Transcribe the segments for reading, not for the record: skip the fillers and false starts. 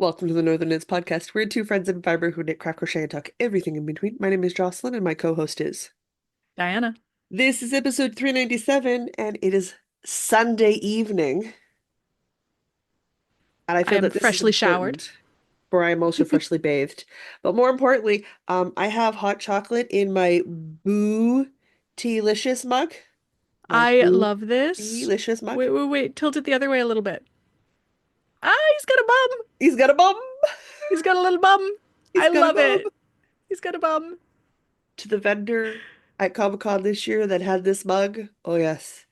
Welcome to the Northern Knits podcast. We're two friends in fiber who knit, craft, crochet, and talk everything in between. My name is Jocelyn, and my co-host is. Diana. This is episode 397, and it is Sunday evening. And I I feel am that this is freshly showered. important, for I am also freshly bathed. But more importantly, I have hot chocolate in my Boo Delicious mug. My I Boo love this. Delicious mug. Wait. Tilt it the other way a little bit. Ah, he's got a bum. He's got a bum. He's got a little bum. He's I got a love bum. it. He's got a bum. To the vendor at Comic-Con this year that had this mug. Oh yes.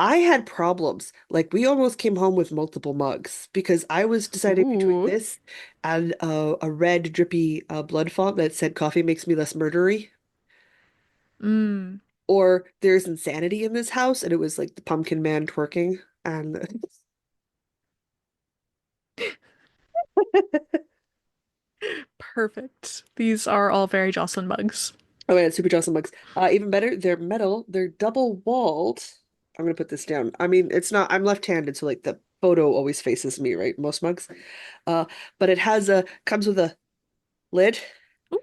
I had problems. Like we almost came home with multiple mugs because I was deciding between Ooh. this and a red drippy blood font that said coffee makes me less murdery. Mmm. Or there's insanity in this house and it was like the pumpkin man twerking and Perfect. These are all very Jocelyn mugs. oh yeah, super awesome mugs. Even better, they're metal, they're double walled. I'm gonna put this down. I mean, it's not, I'm left-handed, so like the photo always faces me, right? Most mugs. Uh, but it has a comes with a lid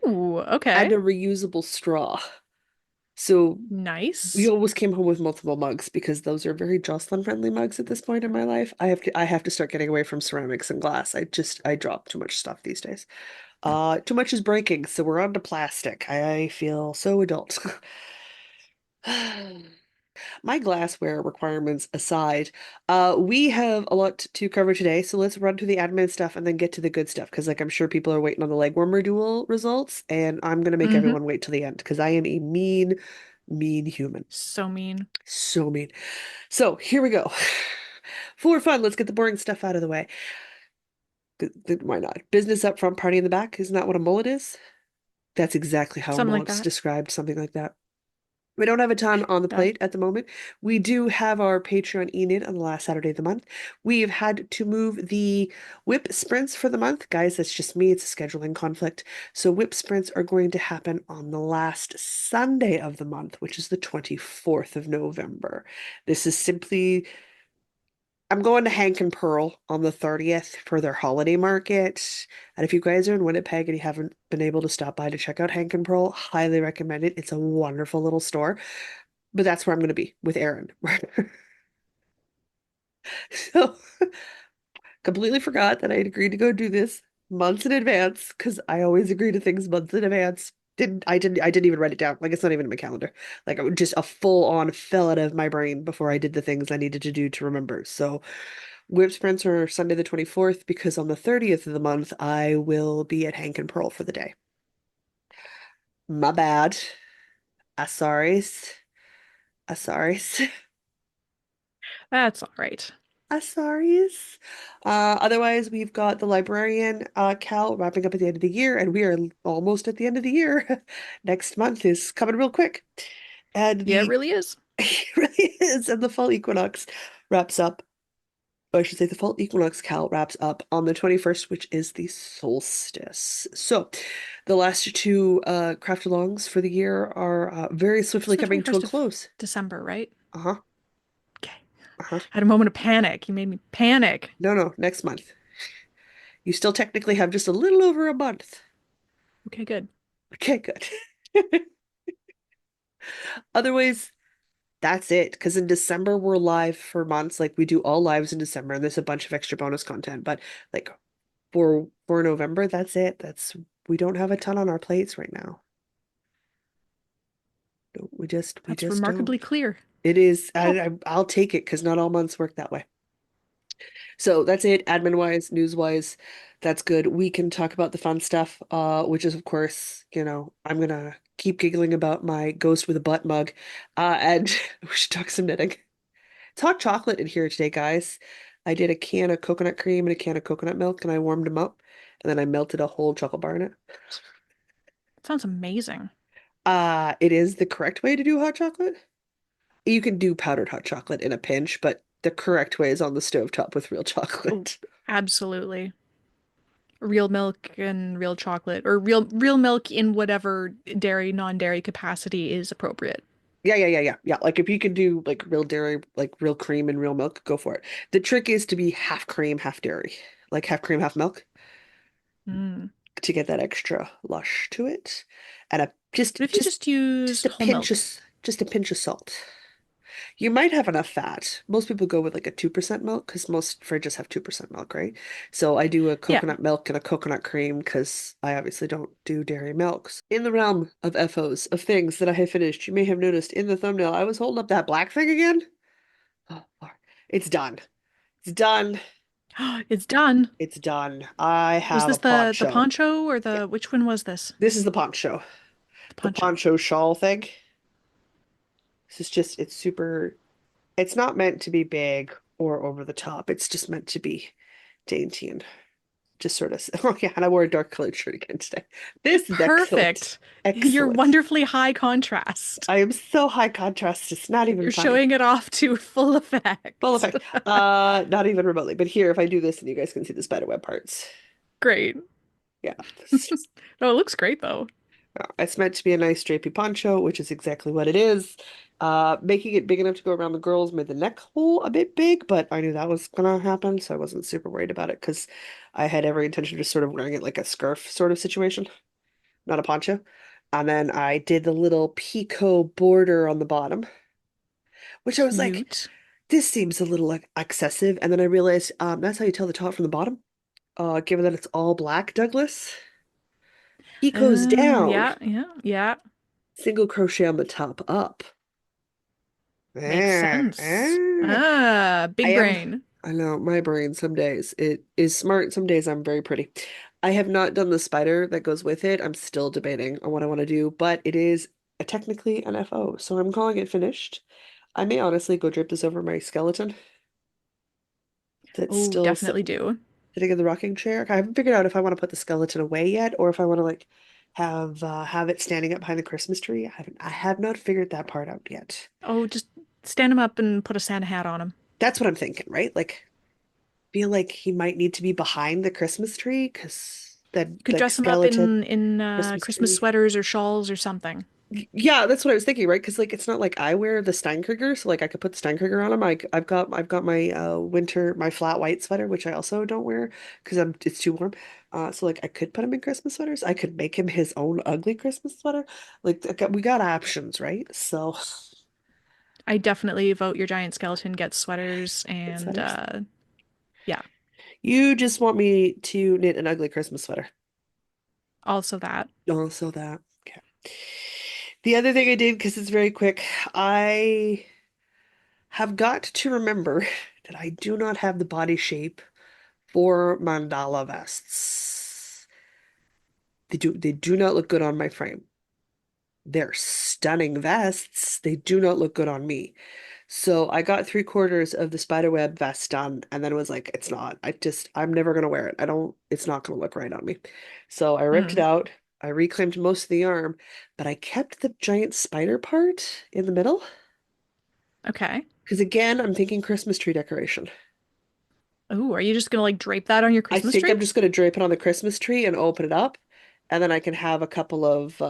Ooh, and okay. a reusable straw. So we Nice. always came home with multiple mugs because those are very Jocelyn friendly mugs at this point in my life. I have to start getting away from ceramics and glass. I drop too much stuff these days. Too much is breaking, so we're on to plastic. I feel so adult. My glassware requirements aside, we have a lot to cover today, so let's run through the admin stuff and then get to the good stuff, because like I'm sure people are waiting on the Legwarmer duel results, and I'm gonna make Mm-hmm. everyone wait till the end, because I am a mean, mean human. So mean. So mean. So here we go. For fun, let's get the boring stuff out of the way. Why not? Business up front, party in the back. Isn't that what a mullet is? That's exactly how a Something like mullet's that. described, something like that. We don't have a ton on the That plate at the moment. We do have our Patreon Enid on the last Saturday of the month. We've had to move the WIP sprints for the month. Guys, that's just me. It's a scheduling conflict. So WIP sprints are going to happen on the last Sunday of the month, which is the 24th of November. This is simply I'm going to Hank and Pearl on the 30th for their holiday market. And if you guys are in Winnipeg and you haven't been able to stop by to check out Hank and Pearl, highly recommend it. It's a wonderful little store. But that's where I'm going to be with Aaron. So completely forgot that I had agreed to go do this months in advance because I always agree to things months in advance. I didn't even write it down. Like it's not even in my calendar. Like it just a full on fell out of my brain before I did the things I needed to do to remember. So Whip sprints are Sunday the 24th because on the 30th of the month I will be at Hank and Pearl for the day. My bad. I sorries. I sorries. that's all right. I sorries. Otherwise, we've got the librarian, Cal, wrapping up at the end of the year, and we are almost at the end of the year. Next month is coming real quick. And Yeah, it the really is. it really is, and the fall equinox wraps up. Or I should say the fall equinox Cal wraps up on the 21st, which is the solstice. So the last two craft alongs for the year are very It's swiftly the coming to a 21st of close. December, right? Uh-huh. Okay. Uh-huh. I had a moment of panic. You made me panic. No, no, next month. You still technically have just a little over a month. Okay, good. Okay, good. Otherwise, that's it. Because in December, we're live for months. Like we do all lives in December, and there's a bunch of extra bonus content. But like for November, that's it. That's we don't have a ton on our plates right now. No, we That's just don't. remarkably clear. It is. Oh, I'll take it because not all months work that way. So that's it, admin wise, news wise. That's good. We can talk about the fun stuff, which is of course, I'm gonna keep giggling about my ghost with a butt mug. And we should talk some knitting. It's hot chocolate in here today, guys. I did a can of coconut cream and a can of coconut milk and I warmed them up and then I melted a whole chocolate bar in it. that sounds amazing. It is the correct way to do hot chocolate. You can do powdered hot chocolate in a pinch, but the correct way is on the stovetop with real Oh, chocolate. absolutely. Real milk and real chocolate, or real milk in whatever dairy, non-dairy capacity is appropriate. Yeah, yeah, yeah, yeah. Yeah. Like if you can do like real dairy, like real cream and real milk, go for it. The trick is to be half cream, half dairy. Like half cream, half milk. Mm. to get that extra lush to it, and a just But if you just just used whole milk, just a pinch of salt. You might have enough fat. Most people go with like a 2% milk because most fridges have 2% milk, right? So I do a yeah. coconut milk and a coconut cream because I obviously don't do dairy milks. In the realm of FOs, of things that I have finished, you may have noticed in the thumbnail, I was holding up that black thing again. Oh, Lord. It's done. It's done. It's done. It's done. I Was have a this the poncho. poncho or Yeah, the which one was this? this is the poncho. The The poncho. poncho shawl thing. This is just, it's super, it's not meant to be big or over the top. It's just meant to be dainty and just sort of, oh yeah, and I wore a dark colored shirt again today. This is excellent. Perfect. You're Excellent. wonderfully high contrast. I am so high contrast, it's not even You're funny. showing it off to full Full effect. effect. Not even remotely. But here, if I do this, and you guys can see the spider web parts. Great. Yeah, it's just, No, it looks great though. it's meant to be a nice drapey poncho, which is exactly what it is. Making it big enough to go around the girls made the neck hole a bit big, but I knew that was gonna happen, so I wasn't super worried about it because I had every intention of just sort of wearing it like a scarf sort of situation, not a poncho. And then I did the little picot border on the bottom, which I was like, Cute. this seems a little like excessive. And then I realized that's how you tell the top from the bottom. Given that it's all black, Douglas, picot's down, Yeah, yeah, yeah. single crochet on the top up. Makes Eh, sense. eh. I Big am, brain. I know my brain some days it is smart, some days I'm very pretty. I have not done the spider that goes with it. I'm still debating on what I want to do, but it is technically an FO, so I'm calling it finished. I may honestly go drape this over my skeleton that's Oh, still definitely do. sitting in the rocking chair. I haven't figured out if I want to put the skeleton away yet or if I want to like have it standing up behind the Christmas tree. I have not figured that part out yet. Oh, just stand him up and put a Santa hat on him. That's what I'm thinking, right? Like feel like he might need to be behind the Christmas tree because that You could like dress him up skeleton in Christmas Christmas tree. sweaters or shawls or something. Yeah, that's what I was thinking, right? Because like it's not like I wear the Steinkrieger, so like I could put the Steinkrieger on him. I've got my winter my flat white sweater, which I also don't wear because I'm it's too warm. So like I could put him in Christmas sweaters. I could make him his own ugly Christmas sweater. Like we got options, right? So I definitely vote your giant skeleton gets sweaters get and sweaters. yeah, You just want me to knit an ugly Christmas sweater. also that. Also that. Okay. The other thing I did, because it's very quick, I have got to remember that I do not have the body shape for mandala vests. They do not look good on my frame. They're stunning vests. They do not look good on me. So I got 3/4 of the spiderweb vest done and then was like, it's not. I'm never gonna wear it. It's not gonna look right on me. So I ripped it Mm, out. I reclaimed most of the arm, but I kept the giant spider part in the middle. okay. Because again, I'm thinking Christmas tree decoration. Oh, are you just gonna like drape that on your I Christmas think tree? I'm just going to drape it on the Christmas tree and open it up, and then I can have a couple of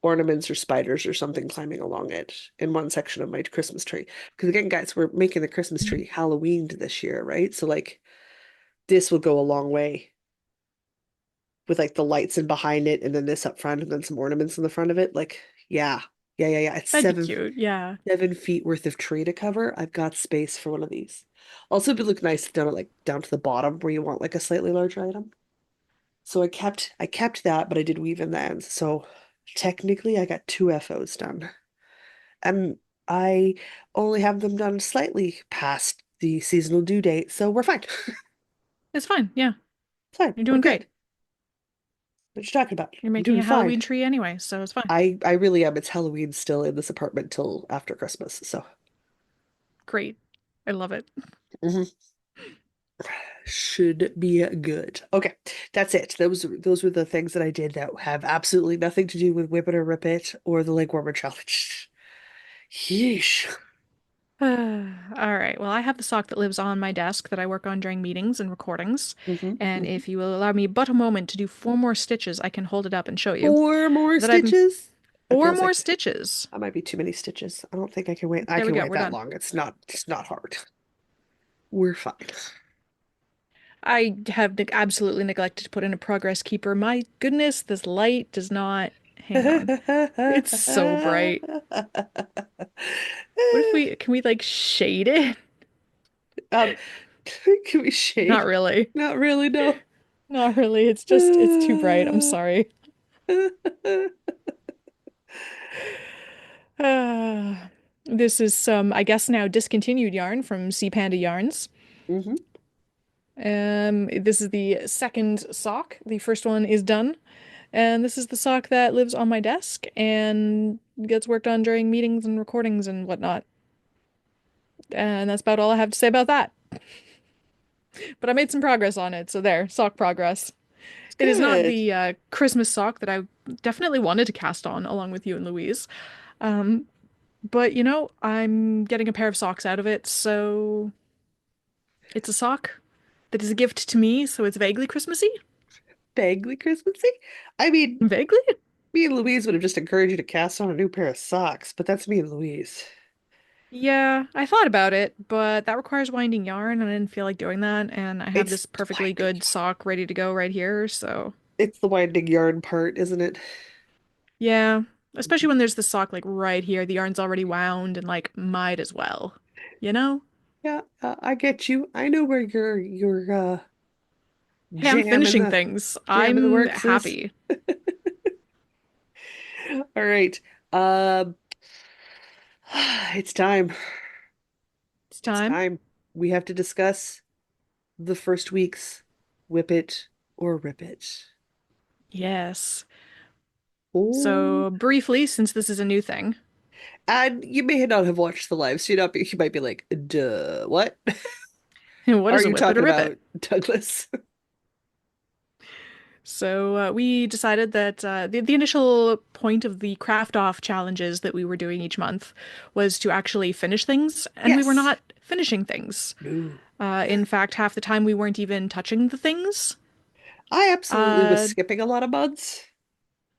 ornaments or spiders or something climbing along it in one section of my Christmas tree. Because again, guys, we're making the Christmas tree Halloweened this year, right? So like this will go a long way with like the lights in behind it, and then this up front, and then some ornaments in the front of it. Like, yeah, yeah. It's That'd be seven cute. Yeah. 7 feet worth of tree to cover. I've got space for one of these. Also, it'd look nice down at like down to the bottom where you want like a slightly larger item. So I kept that, but I did weave in the ends. So technically I got two FOs done. And I only have them done slightly past the seasonal due date, so we're fine. It's fine. Yeah. It's fine. You're I'm doing good. great. What you talking about? You're I'm making doing a fine. Halloween tree anyway, so it's fine. I really am. It's Halloween still in this apartment till after Christmas, so Great. I love it. mhm. Should be good. Okay, that's it. Those were the things that I did that have absolutely nothing to do with Whip It or Rip It or the Legwarmer challenge. Yeesh. All right. Well, I have the sock that lives on my desk that I work on during meetings and recordings. And Hmm. if you will allow me but a moment to do 4 more stitches, I can hold it up and show you Four more that I've stitches? It four feels more like stitches. that might be too many stitches. I don't think I can wait. I There we can go. wait We're that done. long. It's not hard. We're fine. I have absolutely neglected to put in a progress keeper. My goodness, this light does not. Hang on. It's so bright. What if can we like shade it? Um, can we Not shade? really. Not really, no. Not really. It's too bright. I'm sorry. Ah, this is some, I guess now discontinued yarn from Sea Panda Yarns. hmm This is the second sock. The first one is done. And this is the sock that lives on my desk and gets worked on during meetings and recordings and whatnot. And that's about all I have to say about that. But I made some progress on it, so there, sock progress. It's It is not good. the Christmas sock that I definitely wanted to cast on along with you and Louise. Um, but I'm getting a pair of socks out of it, so it's a sock that is a gift to me, so it's vaguely Christmassy. Vaguely Christmassy. I mean, Vaguely? me and Louise would have just encouraged you to cast on a new pair of socks, but that's me and Louise. Yeah, I thought about it, but that requires winding yarn, and I didn't feel like doing that. And I have It's this the perfectly winding good yarn. sock ready to go right here, so It's the winding yarn part, isn't it? yeah. Especially when there's the sock like right here, the yarn's already wound and like might as well, you know? Yeah, I get you. I know where your Hey, I'm jam in finishing the things. jam in the I'm works is. happy. All right. Um, it's time. It's It's time. time. We have to discuss the first week's Whip It or Rip It. Yes. Oh, So briefly, since this is a new thing, and you may not have watched the live, so you might be like, "Duh, what what are is a you whip it or talking rip it? about, Douglas?" So we decided that the initial point of the craft off challenges that we were doing each month was to actually finish things, and we were Yes. not finishing things. No. In fact, half the time we weren't even touching the things. I absolutely was Uh, skipping a lot of months.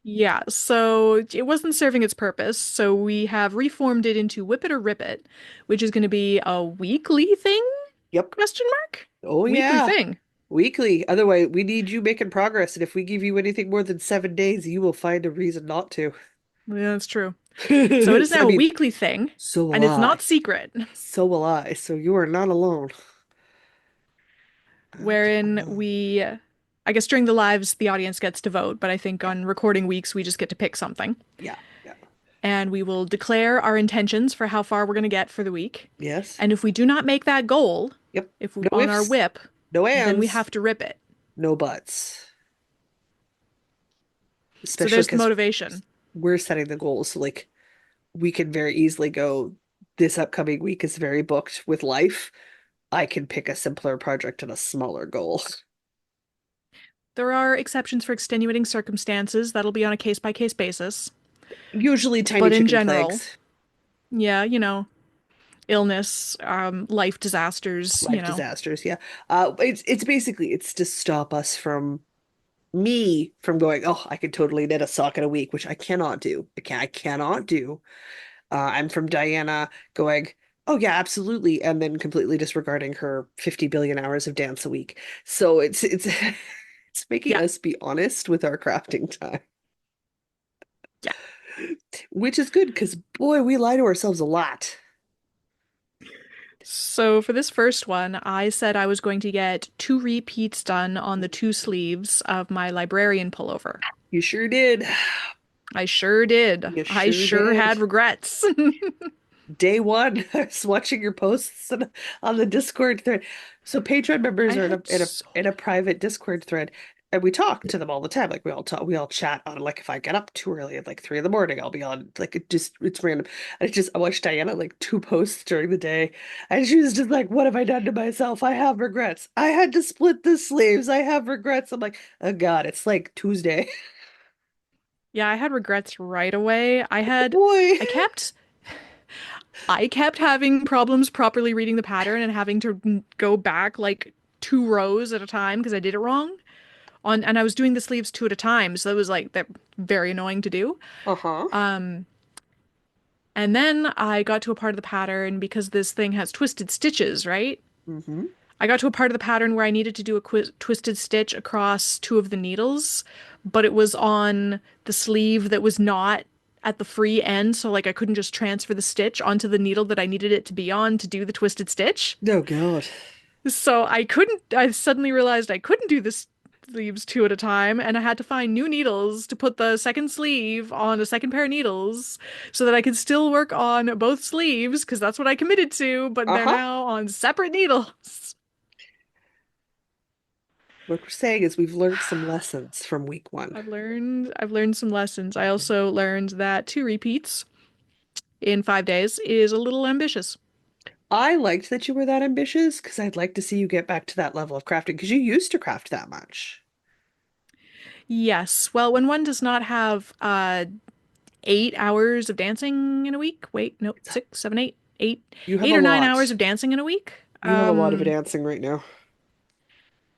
yeah, so it wasn't serving its purpose. So we have reformed it into Whip It or Rip It, which is going to be a weekly thing? Yep. Question mark? Oh Weekly yeah. thing. Weekly. Otherwise, we need you making progress, and if we give you anything more than 7 days, you will find a reason not to. Yeah, that's true. So it is I now a mean, weekly thing, so will and it's not I. secret. So will I. So you are not alone. Not Wherein alone. I guess during the lives, the audience gets to vote, but I think Yeah. on recording weeks, we just get to pick something. Yeah. Yeah. And we will declare our intentions for how far we're going to get for the week. Yes. And if we do not make that goal, Yep. if we, No on our ifs, whip, no then we ands, have to rip it. no buts. So Especially there's the because motivation. we're setting the goals. So like we can very easily go, this upcoming week is very booked with life. I can pick a simpler project and a smaller goal. There are exceptions for extenuating circumstances. That'll be on a case by case basis. Usually tiny But in chicken general, plagues, yeah, illness, life disasters, life disasters. Yeah. It's basically it's to stop us from me from going, oh, I could totally knit a sock in a week, which I cannot do. I cannot do. I'm from Diana going, oh yeah, absolutely, and then completely disregarding her 50 billion hours of dance a week. So it's it's making Yeah, us be honest with our crafting time, yeah. which is good because boy, we lie to ourselves a lot. So for this first one, I said I was going to get 2 repeats done on the 2 sleeves of my librarian pullover. You sure did. I sure did. You I sure sure did. had regrets. Day one, I was watching your posts on the Discord thread. So Patreon I members are in a had so in a private Discord thread, and we talk to them all the time. Like we all chat on like if I get up too early at like 3 in the morning, I'll be on like it's random. And I watched Diana like 2 posts during the day, and she was just like, "What have I done to myself? I have regrets. I had to split the sleeves. I have regrets." I'm like, "Oh God, it's like Tuesday." yeah, I had regrets right away. Boy. I kept I kept having problems properly reading the pattern and having to go back like 2 rows at a time because I did it wrong. And I was doing the sleeves two at a time, so it was like that very annoying to do. Uh-huh. Um, and then I got to a part of the pattern because this thing has twisted stitches, right? Mm-hmm. I got to a part of the pattern where I needed to do a qu twisted stitch across two of the needles, but it was on the sleeve that was not at the free end, so like I couldn't just transfer the stitch onto the needle that I needed it to be on to do the twisted stitch. Oh God. So I suddenly realized I couldn't do the sleeves two at a time, and I had to find new needles to put the second sleeve on a second pair of needles so that I could still work on both sleeves, because that's what I committed to, but they're Uh-huh. now on separate needles. What we're saying is we've learned some lessons from week one. I've learned some lessons. I also learned that two repeats in 5 days is a little ambitious. I liked that you were that ambitious because I'd like to see you get back to that level of crafting because you used to craft that much. Yes. Well, when one does not have 8 hours of dancing in a week, wait, nope, It's, 6, 7, 8, 8, you have eight a or 9 hours lot. of dancing in a week. You have a lot of dancing right now.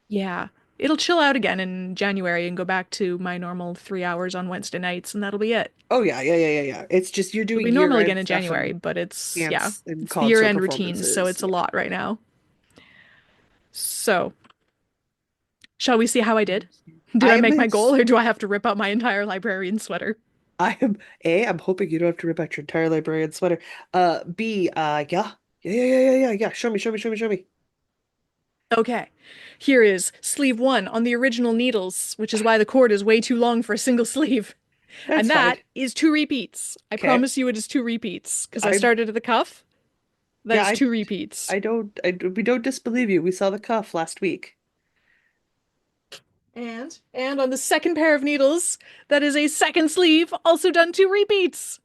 Yeah. It'll chill out again in January and go back to my normal 3 hours on Wednesday nights, and that'll be it. Oh yeah, yeah, yeah, yeah, yeah. It's just you're It'll doing be normal again year-end in stuff January, and but yeah, dance and it's the concert year-end routine, so performances. it's a Yeah. lot right now. So, shall we see how I did? Did I I am make my goal, or do I have to rip out my entire librarian sweater? I'm hoping you don't have to rip out your entire librarian sweater. B, yeah. Yeah, yeah, yeah, yeah, yeah, yeah. Show me, show me, show me, show me. Okay, here is sleeve one on the original needles, which is why the cord is way too long for a single sleeve. That's And fine. that is two repeats. I Okay. promise you it is two repeats, because I I started at the cuff. That yeah, is two repeats. we don't disbelieve you. We saw the cuff last week. And on the second pair of needles, that is a second sleeve, also done two repeats.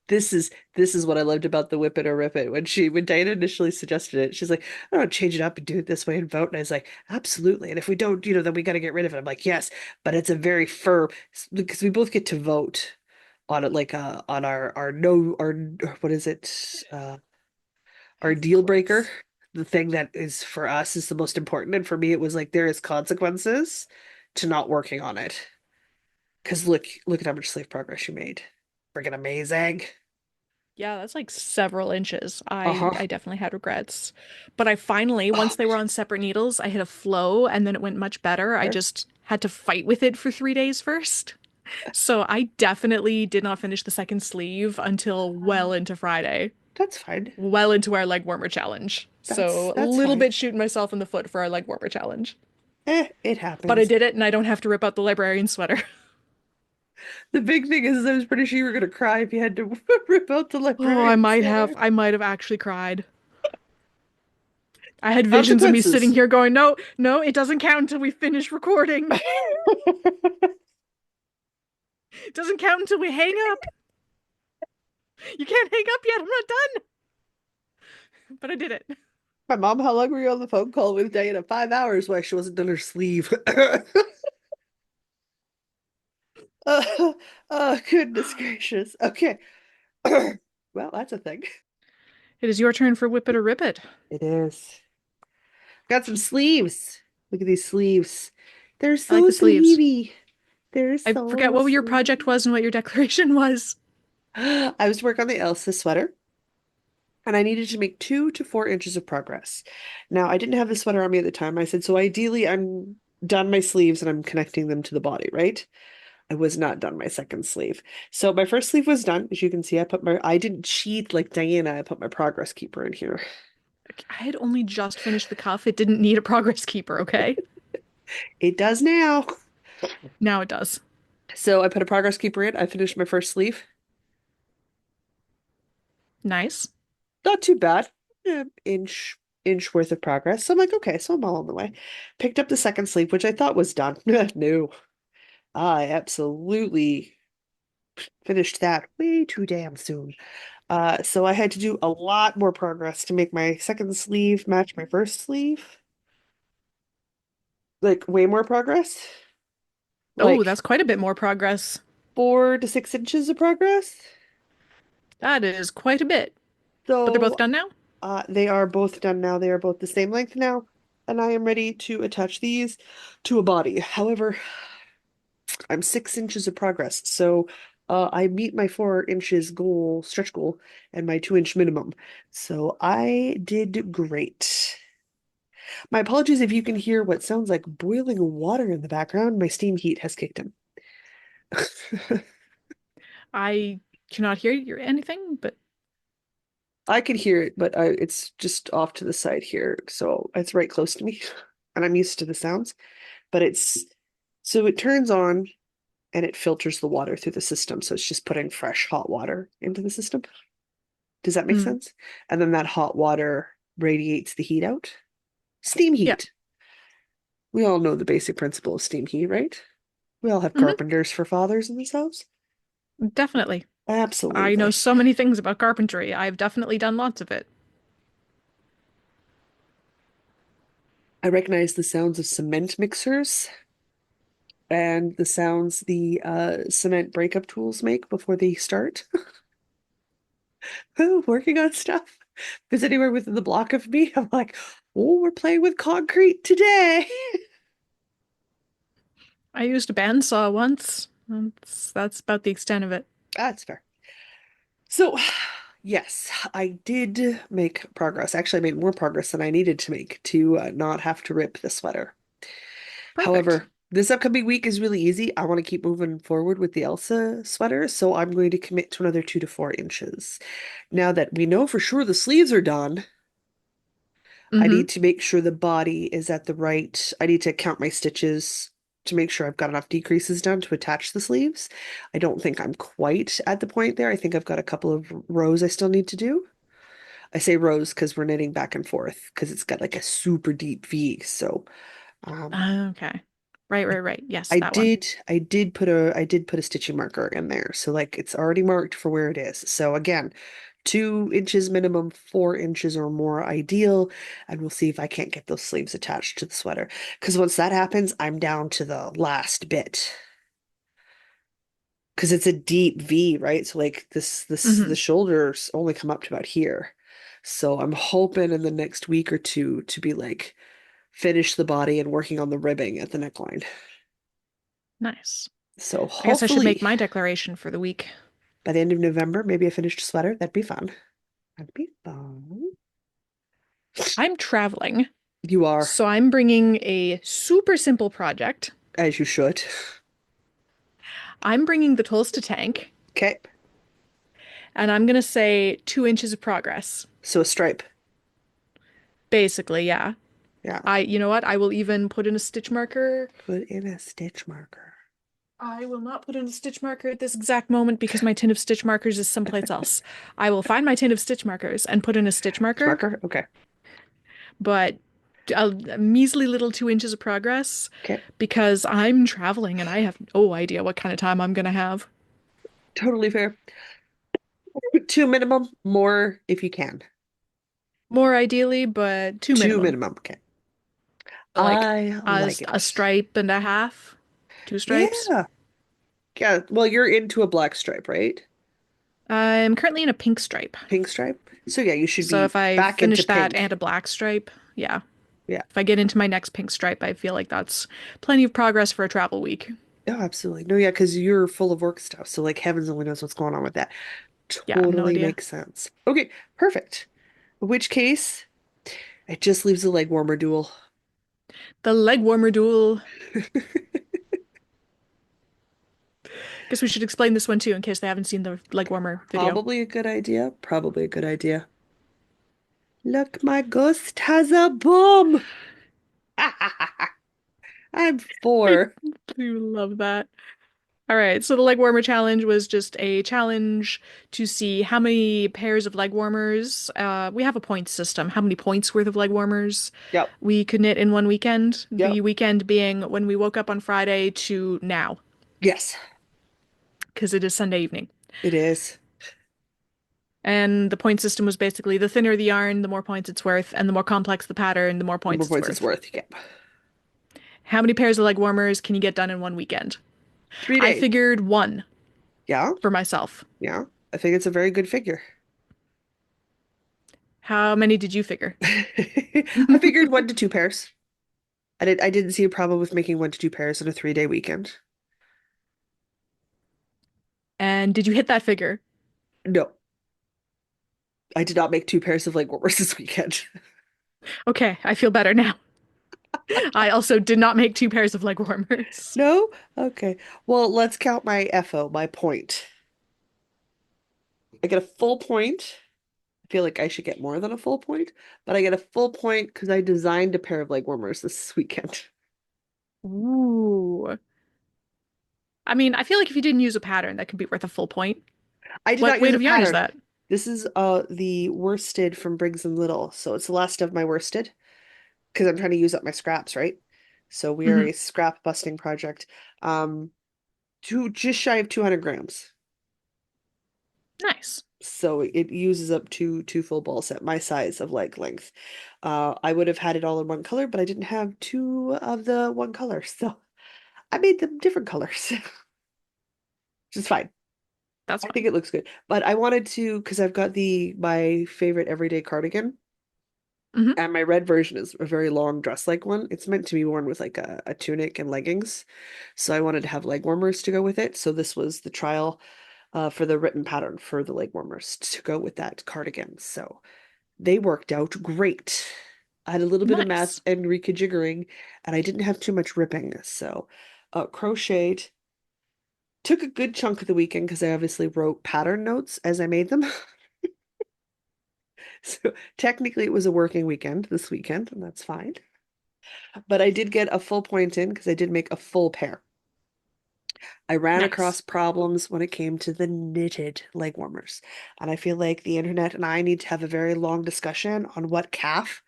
This is what I loved about the whip it or rip it. When Diana initially suggested it, she's like, I don't change it up and do it this way and vote. And I was like, absolutely. And if we don't, then we got to get rid of it. I'm like, yes, but it's a very firm because we both get to vote on it, like on our no our what is it? Our Of deal breaker. course. The thing that is for us is the most important. And for me, it was like there is consequences to not working on it. Because look at how much sleeve progress you made. Freaking amazing. Yeah, that's like several inches. I Uh-huh. I definitely had regrets. But I finally, Oh once they were on separate needles, I hit a flow and then it went much better. I my just had to fight with it for 3 days first. So I definitely did not finish the second sleeve until well into Friday, That's fine. well into our leg warmer challenge. That's So a that's little fine. bit shooting myself in the foot for our leg warmer challenge. It But I happens. did it and I don't have to rip out the librarian sweater. The big thing is I was pretty sure you were gonna cry if you had to rip out the Oh, librarian sweater. I might have actually cried. I had visions of me sitting Consequences. here going, no, no, it doesn't count until we finish recording. It doesn't count until we hang up. You can't hang up yet. I'm not done. But I did it. My mom, how long were you on the phone call with Diana? 5 hours while she wasn't done her sleeve. Goodness gracious. Okay. Well, that's a thing. It is your turn for Whip It or Rip It. It is. Got some sleeves. Look at these sleeves. They're I like so the sleeves. sleevy. They're I forget so what your project sleevy. was and what your declaration was. I was working on the Elsa sweater, and I needed to make 2 to 4 inches of progress. Now, I didn't have the sweater on me at the time. I said, so ideally, I'm done my sleeves and I'm connecting them to the body, right? I was not done my second sleeve. So my first sleeve was done. As you can see, I didn't cheat like Diana. I put my progress keeper in here. I had only just finished the cuff. It didn't need a progress keeper, okay? It does now. Now it does. So I put a progress keeper in. I finished my first sleeve. Nice. Not too bad. Inch worth of progress. So I'm like, okay, so I'm all on the way. Picked up the second sleeve, which I thought was done. No, I absolutely finished that way too damn soon. So I had to do a lot more progress to make my second sleeve match my first sleeve. Like way more progress. Oh, Like that's quite a bit more progress. 4 to 6 inches of progress. That is quite a bit. But they're both So done now? they are both done now. They are both the same length now, and I am ready to attach these to a body. However, I'm 6 inches of progress, so I meet my 4 inches stretch goal, and my 2 inch minimum. So I did great. My apologies if you can hear what sounds like boiling water in the background. My steam heat has kicked in. I cannot hear you anything, but I can hear it, but it's just off to the side here, so it's right close to me, and I'm used to the sounds. But it's so it turns on and it filters the water through the system, so it's just putting fresh hot water into the system. Does that make mm, sense? And then that hot water radiates the heat out. Steam yeah. heat. We all know the basic principle of steam heat, right? We all have Hmm. carpenters for fathers in this house. Definitely. I know Absolutely. so many things about carpentry. I've definitely done lots of it. I recognize the sounds of cement mixers and the sounds the cement breakup tools make before they start working on stuff. If it's anywhere within the block of me, I'm like, oh, we're playing with concrete today. I used a bandsaw once. That's about the extent of it. That's fair. So, yes, I did make progress. Actually, I made more progress than I needed to make to not have to rip the sweater. Perfect. However, this upcoming week is really easy. I want to keep moving forward with the Elsa sweater, so I'm going to commit to another 2 to 4 inches. Now that we know for sure the sleeves are done, I Mm-hmm. need to make sure the body is at the right. I need to count my stitches to make sure I've got enough decreases done to attach the sleeves. I don't think I'm quite at the point there. I think I've got a couple of rows I still need to do. I say rows because we're knitting back and forth because it's got like a super deep V. So um, Okay. Right, right, right. Yes, I that one. did I did put a stitching marker in there. So like it's already marked for where it is. So again, 2 inches minimum, 4 inches or more ideal. And we'll see if I can't get those sleeves attached to the sweater. Because once that happens, I'm down to the last bit. Because it's a deep V, right? So like this the Mm-hmm. shoulders only come up to about here. So I'm hoping in the next week or two to be like finish the body and working on the ribbing at the neckline. Nice. So I guess I should make hopefully my declaration for the week. by the end of November, maybe a finished sweater. That'd be fun. That'd be fun. I'm traveling, You are, so I'm bringing a super simple project. as you should. I'm bringing the tools to tank, Okay. and I'm gonna say 2 inches of progress. So a stripe. Basically, yeah. Yeah. You know what? I will even put in a stitch marker. Put in a stitch marker. I will not put in a stitch marker at this exact moment because my tin of stitch markers is someplace else. I will find my tin of stitch markers and put in a stitch Stitch marker, marker. Okay. but a measly little 2 inches of progress Okay. because I'm traveling and I have no idea what kind of time I'm gonna have. Totally fair. Two minimum, more if you can. More ideally, but two Two minimum. minimum. Okay. Like I like a it. stripe and a half, two stripes. Yeah. Yeah. Well, you're into a black stripe, right? I'm currently in a pink stripe. Pink stripe. So yeah, you should So be if I back into finish that and pink. a black stripe, yeah. Yeah. If I get into my next pink stripe, I feel like that's plenty of progress for a travel week. Oh, absolutely. No, yeah, because you're full of work stuff. So like heavens only knows what's going on with that. Yeah, no Totally idea. makes sense. Okay, perfect. In which case, it just leaves the leg warmer duel. The leg warmer duel. Guess we should explain this one too in case they haven't seen the leg warmer video. Probably a good idea. Probably a good idea. Look, my ghost has a bomb. I'm I four. do love that. All right, so the leg warmer challenge was just a challenge to see how many pairs of leg warmers. We have a point system. How many points worth of leg warmers Yep. we could knit in one weekend? The Yep. weekend being when we woke up on Friday to now, Yes, because it is Sunday evening. it is. And the point system was basically the thinner the yarn, the more points it's worth, and the more complex the pattern, the more The more points it's points it's worth. worth. Yep. How many pairs of leg warmers can you get done in one weekend? Three I days. figured one Yeah. for myself. Yeah. I think it's a very good figure. How many did you figure? I figured 1 to 2 pairs. I didn't see a problem with making 1 to 2 pairs in a 3-day weekend. And did you hit that figure? No, I did not make 2 pairs of leg warmers this weekend. Okay, I feel better now. I also did not make two pairs of leg warmers. No? Okay. Well, let's count my FO, my point. I get a full point. I feel like I should get more than a full point, but I get a full point because I designed a pair of leg warmers this weekend. Ooh. I mean, I feel like if you didn't use a pattern, that could be worth a full point. I did What not use weight a of yarn is pattern. that? This is the worsted from Briggs and Little, so it's the last of my worsted because I'm trying to use up my scraps, right? So we are Hmm. a scrap busting project. Um, just shy of 200 grams. Nice. So it uses up two full ball set, my size of leg length. I would have had it all in one color, but I didn't have two of the one color, so I made them different colors, which is fine. That's I think fine. it looks good. But I wanted to, because I've got the my favorite everyday cardigan, Hmm. and my red version is a very long dress-like one. It's meant to be worn with like a tunic and leggings. So I wanted to have leg warmers to go with it. So this was the trial for the written pattern for the leg warmers to go with that cardigan. So they worked out great. I had a little bit of math Nice. and rejiggering, and I didn't have too much ripping. So crocheted. Took a good chunk of the weekend because I obviously wrote pattern notes as I made them. So technically it was a working weekend this weekend, and that's fine. But I did get a full point in because I did make a full pair. I ran across Nice. problems when it came to the knitted leg warmers. And I feel like the internet and I need to have a very long discussion on what calf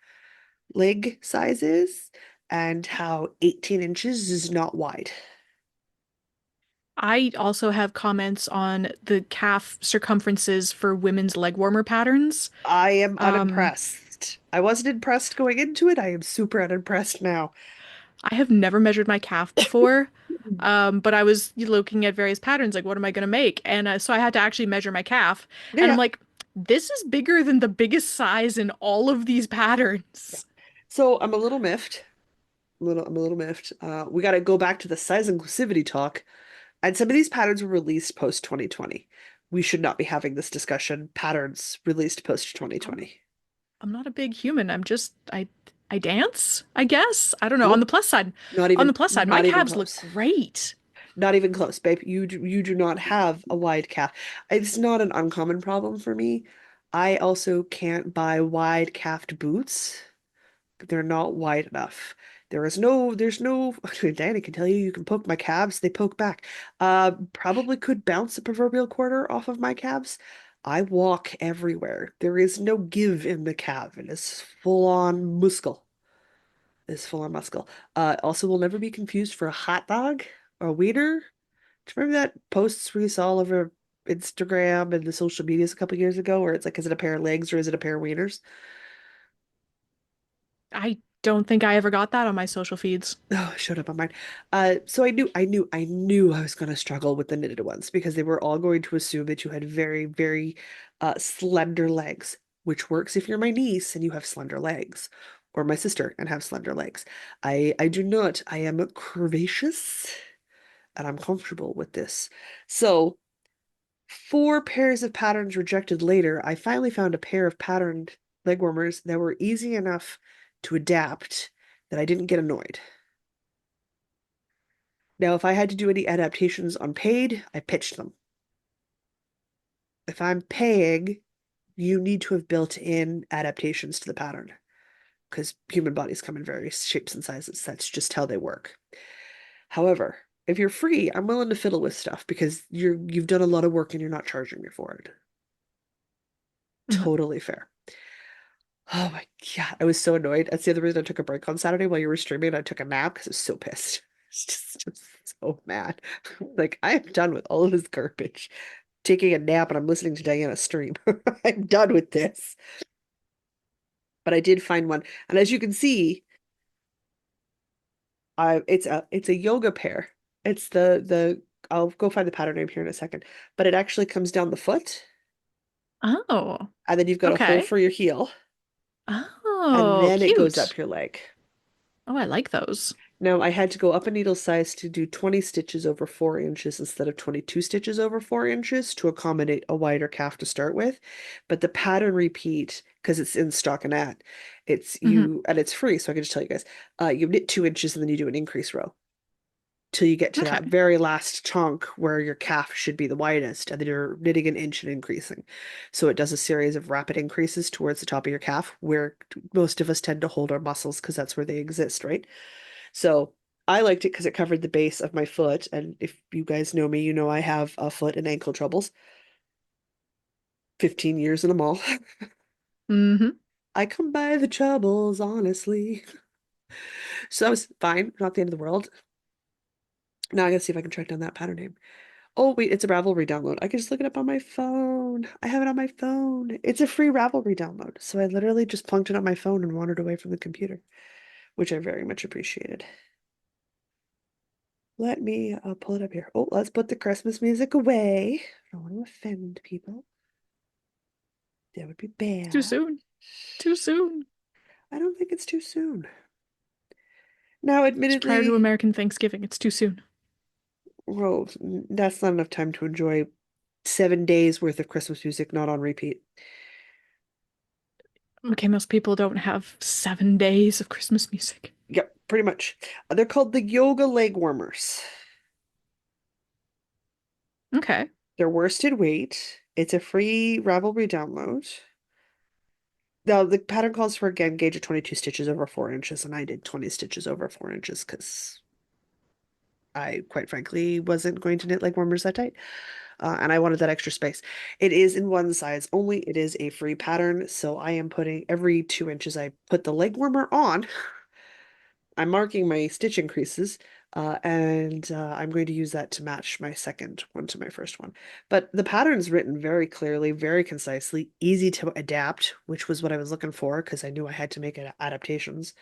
leg size is and how 18 inches is not wide. I also have comments on the calf circumferences for women's leg warmer patterns. I am Um, unimpressed. I wasn't impressed going into it. I am super unimpressed now. I have never measured my calf before, but I was looking at various patterns, like what am I going to make? And so I had to actually measure my calf, Yeah, and I'm yeah, like, this is bigger than the biggest size in all of these yeah. patterns. So I'm a little miffed. I'm a little miffed. We got to go back to the size inclusivity talk. And some of these patterns were released post 2020. We should not be having this discussion. Patterns released post I'm 2020. I'm not a big human. I dance, I guess. I don't know. Nope, On the plus side, my not even calves look close. great. Not even close, babe. You do not have a wide calf. It's not an uncommon problem for me. I also can't buy wide calfed boots. They're not wide enough. There's no, Danny can tell you, you can poke my calves, they poke back. Probably could bounce a proverbial quarter off of my calves. I walk everywhere. There is no give in the calf. It is full on muscle. It's full on muscle. Also will never be confused for a hot dog or a wiener. Do you remember that posts we saw all over Instagram and the social medias a couple years ago where it's like, is it a pair of legs or is it a pair of wieners? I don't think I ever got that on my social feeds. Oh, it showed up on mine. So I knew I was going to struggle with the knitted ones because they were all going to assume that you had very, very slender legs, which works if you're my niece and you have slender legs, or my sister and have slender legs. I do not. I am curvaceous and I'm comfortable with this. So, four pairs of patterns rejected later, I finally found a pair of patterned leg warmers that were easy enough to adapt that I didn't get annoyed. Now, if I had to do any adaptations on paid, I pitched them. If I'm paying, you need to have built in adaptations to the pattern because human bodies come in various shapes and sizes. That's just how they work. However, if you're free, I'm willing to fiddle with stuff because you've done a lot of work and you're not charging me for it. Mhm. Totally fair. Oh my God, I was so annoyed. That's the other reason I took a break on Saturday while you were streaming. I took a nap because I was so pissed. It's just so mad. Like, I am done with all of this garbage. Taking a nap and I'm listening to Diana stream. I'm done with this. But I did find one. And as you can see, it's a yoga pair. It's the I'll go find the pattern name here in a second. But it actually comes down the foot, Oh, and then you've got a hole okay. for your heel, and Oh, then it goes cute. up your leg. Oh, I like those. Now I had to go up a needle size to do 20 stitches over 4 inches instead of 22 stitches over 4 inches to accommodate a wider calf to start with. But the pattern repeat, because it's in stockinette, it's Hmm. you, and it's free, so I can just tell you guys, you knit 2 inches and then you do an increase row till you get to that Okay. very last chunk where your calf should be the widest, and then you're knitting an inch and increasing. So it does a series of rapid increases towards the top of your calf, where most of us tend to hold our muscles because that's where they exist, right? So I liked it because it covered the base of my foot. And if you guys know me, you know I have foot and ankle troubles. 15 years in them all. Hmm. I come by the troubles, honestly. So that was fine. Not the end of the world. Now I gotta see if I can track down that pattern name. Oh, wait, it's a Ravelry download. I can just look it up on my phone. I have it on my phone. It's a free Ravelry download. So I literally just plunked it on my phone and wandered away from the computer, which I very much appreciated. Let me pull it up here. Oh, let's put the Christmas music away. I don't want to offend people. That would be Too bad. soon. Too soon. I don't think it's too soon. Now, It's prior to admittedly, American Thanksgiving. It's too soon. well, that's not enough time to enjoy 7 days worth of Christmas music not on repeat. Okay, most people don't have 7 days of Christmas music. Yep, pretty much. They're called the yoga leg warmers. Okay. They're worsted weight. It's a free Ravelry download. Now, the pattern calls for again gauge of 22 stitches over 4 inches, and I did 20 stitches over 4 inches because I, quite frankly, wasn't going to knit leg warmers that tight. And I wanted that extra space. It is in one size only. It is a free pattern, so I am putting every 2 inches I put the leg warmer on. I'm marking my stitch increases, and I'm going to use that to match my second one to my first one. But the pattern's written very clearly, very concisely, easy to adapt, which was what I was looking for because I knew I had to make adaptations.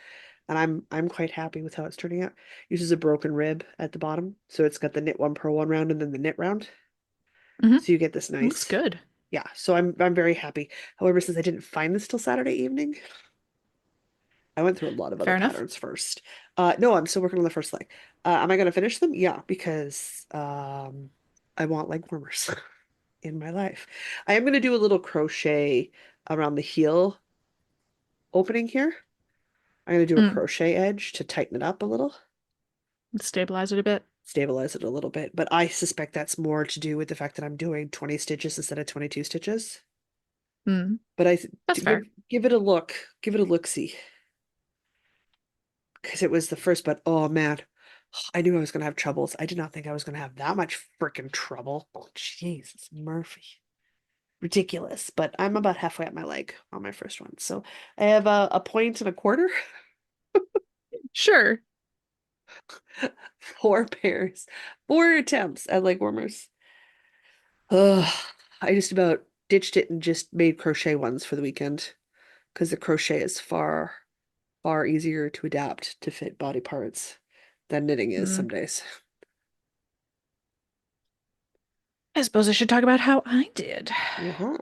And I'm quite happy with how it's turning out. Uses a broken rib at the bottom, so it's got the knit one, purl one round, and then the knit round. Hmm. So you get this Looks nice, good. yeah. So I'm very happy. However, since I didn't find this till Saturday evening, I went through a lot of other Fair enough. patterns first. No, I'm still working on the first leg. Am I going to finish them? Yeah, because I want leg warmers in my life. I am going to do a little crochet around the heel opening here. I'm going to do a Mm. crochet edge to tighten it up a little, Stabilize it a bit. stabilize it a little bit. But I suspect that's more to do with the fact that I'm doing 20 stitches instead of 22 stitches. Mm. But That's to give fair. give it a look, give it a look-see, because it was the first. But oh man, I knew I was gonna have troubles. I did not think I was gonna have that much freaking trouble. Oh, Jesus, Murphy, ridiculous. But I'm about halfway up my leg on my first one, so I have a point and a quarter, Sure. 4 pairs, 4 attempts at leg warmers. Ugh, I just about ditched it and just made crochet ones for the weekend because the crochet is far easier to adapt to fit body parts than knitting is Mm. some days. I suppose I should talk about how I did. Uh-huh.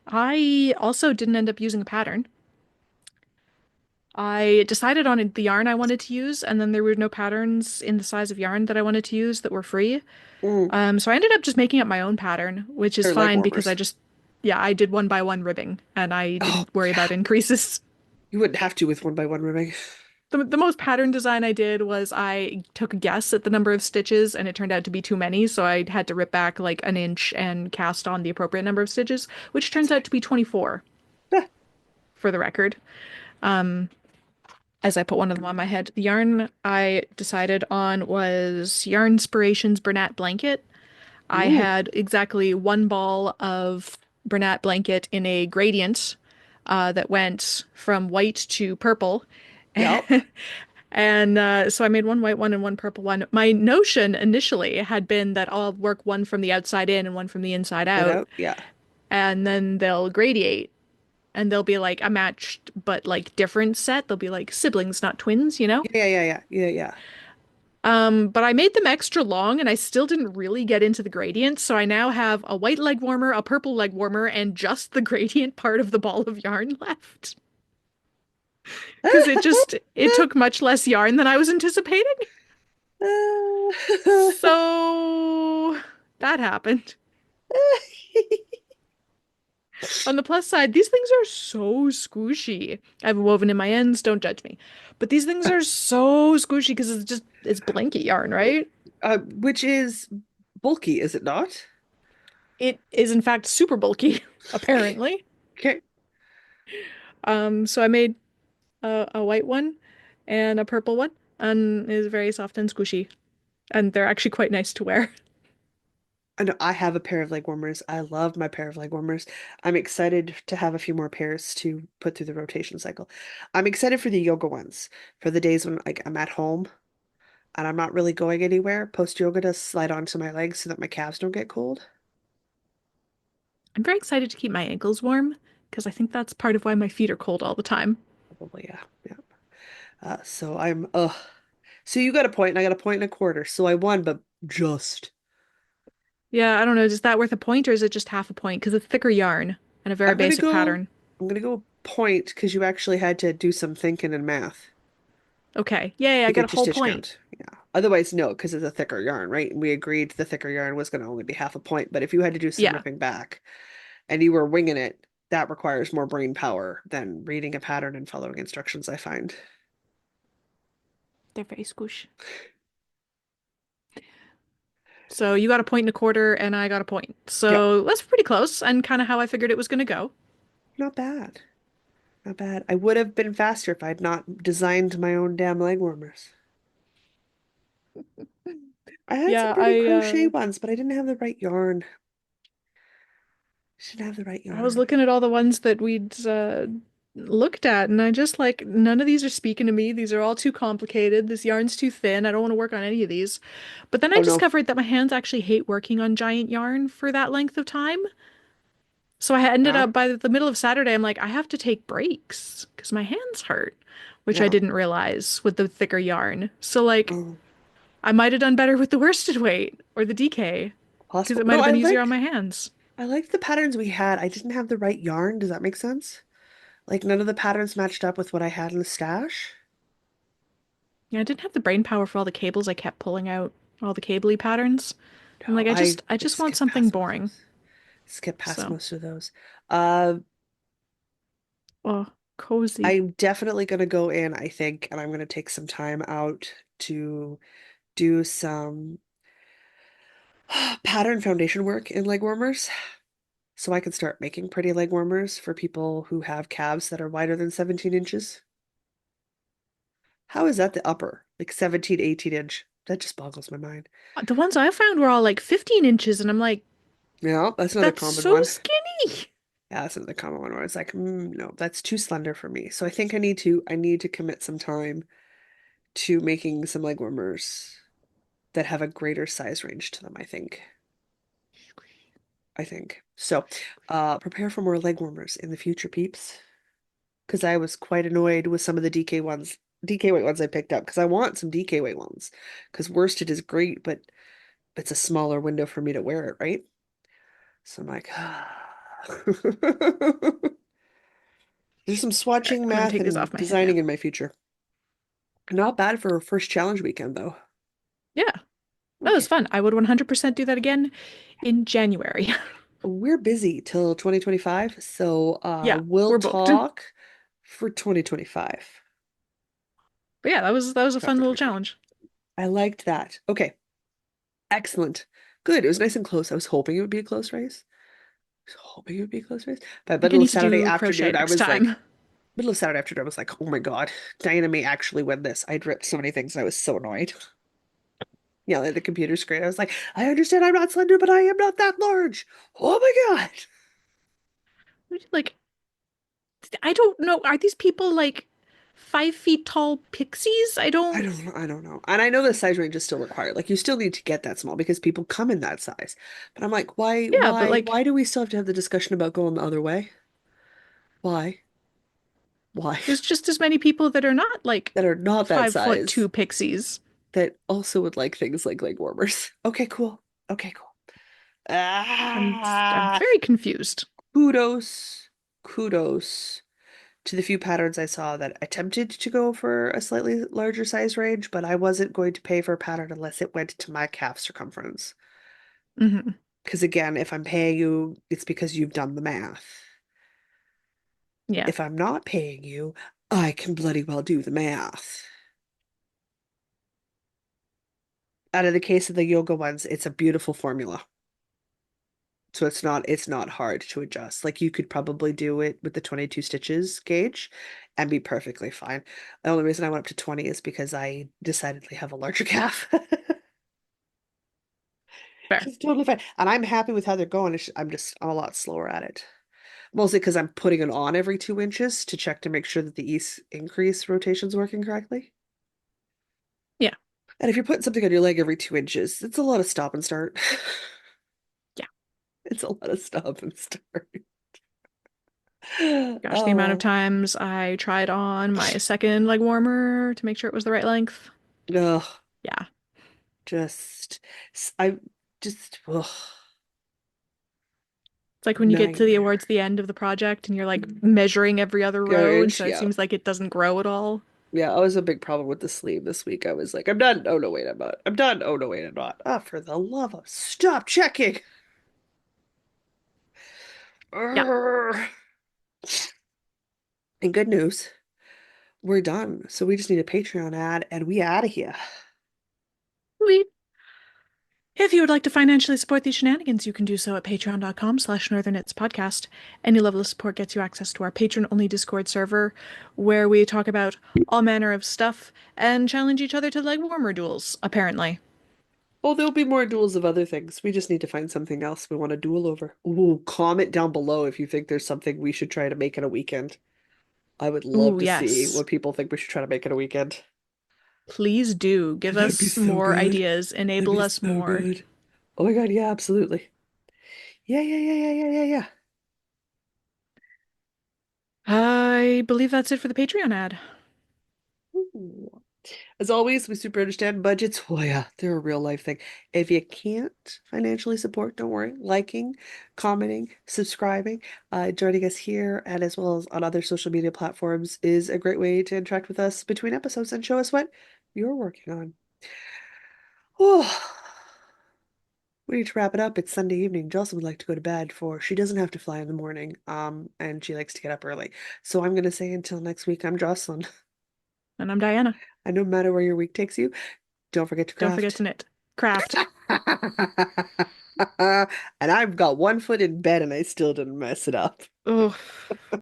I also didn't end up using a pattern. I decided on the yarn I wanted to use, and then there were no patterns in the size of yarn that I wanted to use that were free. Mm, So I ended up just making up my own pattern, which is they're leg fine because warmers. yeah, I did one by one ribbing and I Oh, didn't worry about yeah. increases. You wouldn't have to with one by one ribbing. The most pattern design I did was I took a guess at the number of stitches and it turned out to be too many, so I had to rip back like an inch and cast on the appropriate number of stitches, which That's turns fine. out to be 24 Ah, for the record. As I put one of them on my head. The yarn I decided on was Yarn Inspirations Bernat Blanket. I ooh, had exactly one ball of Bernat Blanket in a gradient that went from white to purple. yep. And so I made one white one and one purple one. My notion initially had been that I'll work one from the outside in and one from the inside That out, out, yeah. and then they'll gradiate and they'll be like a matched but like different set. They'll be like siblings, not twins, you know? Yeah. But I made them extra long and I still didn't really get into the gradient, so I now have a white leg warmer, a purple leg warmer, and just the gradient part of the ball of yarn left. because it took much less yarn than I was anticipating. So that happened. On the plus side, these things are so squishy. I've woven in my ends, don't judge me. But these things are so squishy because it's blanket yarn, right? Which is bulky, is it not? It is in fact super bulky, apparently. Okay. So I made a white one and a purple one, and is very soft and squishy. And they're actually quite nice to wear. I know I have a pair of leg warmers. I love my pair of leg warmers. I'm excited to have a few more pairs to put through the rotation cycle. I'm excited for the yoga ones, for the days when like I'm at home and I'm not really going anywhere post yoga to slide onto my legs so that my calves don't get cold. I'm very excited to keep my ankles warm because I think that's part of why my feet are cold all the time. Probably, yeah. Yeah. So I'm so you got a point and I got a point and a quarter. So I won, but just. Yeah, I don't know. Is that worth a point or is it just half a point? Because it's thicker yarn and a very I'm gonna basic go pattern. I'm gonna go point because you actually had to do some thinking and math Okay. Yay, I to get a get your whole stitch point. count. Yeah. Otherwise, no, because it's a thicker yarn, right? And we agreed the thicker yarn was going to only be half a point. But if you had to do some Yeah, ripping back and you were winging it, that requires more brain power than reading a pattern and following instructions, I find. they're very squish. So you got a point and a quarter and I got a point. Yep. So that's pretty close and kind of how I figured it was going to go. Not bad. Not bad. I would have been faster if I had not designed my own damn leg warmers. I had some Yeah, pretty crochet ones, but I didn't have the right yarn. Should have the right I was yarn. looking at all the ones that we'd looked at, and I just like none of these are speaking to me. These are all too complicated. This yarn's too thin. I don't want to work on any of these. But then I Oh no. discovered that my hands actually hate working on giant yarn for that length of time. So I ended Yeah. up by the middle of Saturday, I'm like, I have to take breaks because my hands hurt, which I Yeah. didn't realize with the thicker yarn. So like Oh, I might have done better with the worsted weight or the DK because possible. it might No, have been easier on my hands. I liked the patterns we had. I didn't have the right yarn. Does that make sense? Like none of the patterns matched up with what I had in the stash. Yeah, I didn't have the brain power for all the cables I kept pulling out, all the cabley patterns. I'm No, like, I I just want skipped something past most of boring. those. Skip past So, most of those. Uh, oh, cozy. I'm definitely gonna go in, I think, and I'm gonna take some time out to do some pattern foundation work in leg warmers so I can start making pretty leg warmers for people who have calves that are wider than 17 inches. How is that the upper? Like 17, 18 inch? That just boggles my mind. The ones I found were all like 15 inches, and I'm like, Yeah, that's another that's common so one. skinny. Yeah, that's another common one where it's like, no, that's too slender for me. So I think I need to commit some time to making some leg warmers that have a greater size range to them, I think. I think. So, prepare for more leg warmers in the future, peeps. Because I was quite annoyed with some of the DK weight ones I picked up because I want some DK weight ones. Because worsted is great, but it's a smaller window for me to wear it, right? So I'm like, there's some All right, swatching, I'm gonna math, take this and off my head now. designing in my future. Not bad for a first challenge weekend, though. Yeah, that was Okay. fun. I would 100% do that again in January. We're busy till 2025, so Yeah, we'll we're booked. talk for 2025. But yeah, that was a Talk fun for little 2020. challenge. I liked that. Okay, excellent. Good. It was nice and close. I was hoping it would be a close race. I was hoping it would be a close race. By I think I middle of need to Saturday do crochet afternoon, I next was time. like, middle of Saturday afternoon, I was like, oh my God, Diana may actually win this. I'd ripped so many things and I was so annoyed. Yelling at the computer screen. I was like, I understand I'm not slender, but I am not that large. Oh my God. Like, I don't know. Are these people like 5 feet tall pixies? I don't. I don't know. And I know the size range is still required. Like you still need to get that small because people come in that size. But I'm like, Yeah, but why like, do we still have to have the discussion about going the other way? Why? Why? there's just as many people that are not like That are not that 5'2" size pixies. that also would like things like leg warmers. Okay, cool. Okay, cool. I'm Ah, very confused. kudos, kudos to the few patterns I saw that attempted to go for a slightly larger size range, but I wasn't going to pay for a pattern unless it went to my calf circumference. Hmm. Because again, if I'm paying you, it's because you've done the math. Yeah, If I'm not paying you, I can bloody well do the math. Out of the case of the yoga ones, it's a beautiful formula. So it's not hard to adjust. Like you could probably do it with the 22 stitches gauge and be perfectly fine. The only reason I went up to 20 is because I decidedly have a larger calf. fair. She's totally fine. And I'm happy with how they're going. I'm a lot slower at it. Mostly because I'm putting it on every 2 inches to check to make sure that the east increase rotation's working correctly. Yeah, And if you're putting something on your leg every 2 inches, it's a lot of stop and start. yeah. It's a lot of stop and start. Gosh, the amount of Oh, times I tried on my second leg warmer to make sure it was the right length. no, Yeah. just, I just, ugh, It's like when you get to nightmare. towards the end of the project and you're like measuring every other Go row, and inch, so it yeah. seems like it doesn't grow at all. Yeah, I was a big problem with the sleeve this week. I was like, I'm done. Oh, no, wait, I'm not. I'm done. Oh, no, wait, I'm not. Ah, for the love of stop checking. Yeah. Urgh. And good news, we're done. So we just need a Patreon ad and we out of here. Sweet. If you would like to financially support these shenanigans, you can do so at patreon.com/northernitspodcast. Any level of support gets you access to our patron-only Discord server, where we talk about all manner of stuff and challenge each other to leg warmer duels, apparently. Oh, there'll be more duels of other things. We just need to find something else we want to duel over. Ooh, comment down below if you think there's something we should try to make in a weekend. I would love Ooh, to see yes. what people think we should try to make in a weekend. Please do. Give That'd be us so more good. ideas. That'd Enable be us so more. good. Oh my God, yeah, absolutely. Yeah, yeah, yeah, yeah, yeah, yeah, yeah. I believe that's it for the Patreon ad. Ooh. As always, we super understand budgets. Oh yeah, they're a real life thing. If you can't financially support, don't worry. Liking, commenting, subscribing, joining us here and as well as on other social media platforms is a great way to interact with us between episodes and show us what you're working on. Oh, we need to wrap it up. It's Sunday evening. Jocelyn would like to go to bed for she doesn't have to fly in the morning. And she likes to get up early. So I'm gonna say until next week, I'm Jocelyn. And I'm Diana. And no matter where your week takes you, don't forget to Don't forget craft. to knit. Craft. And I've got one foot in bed and I still didn't mess it up. Oh.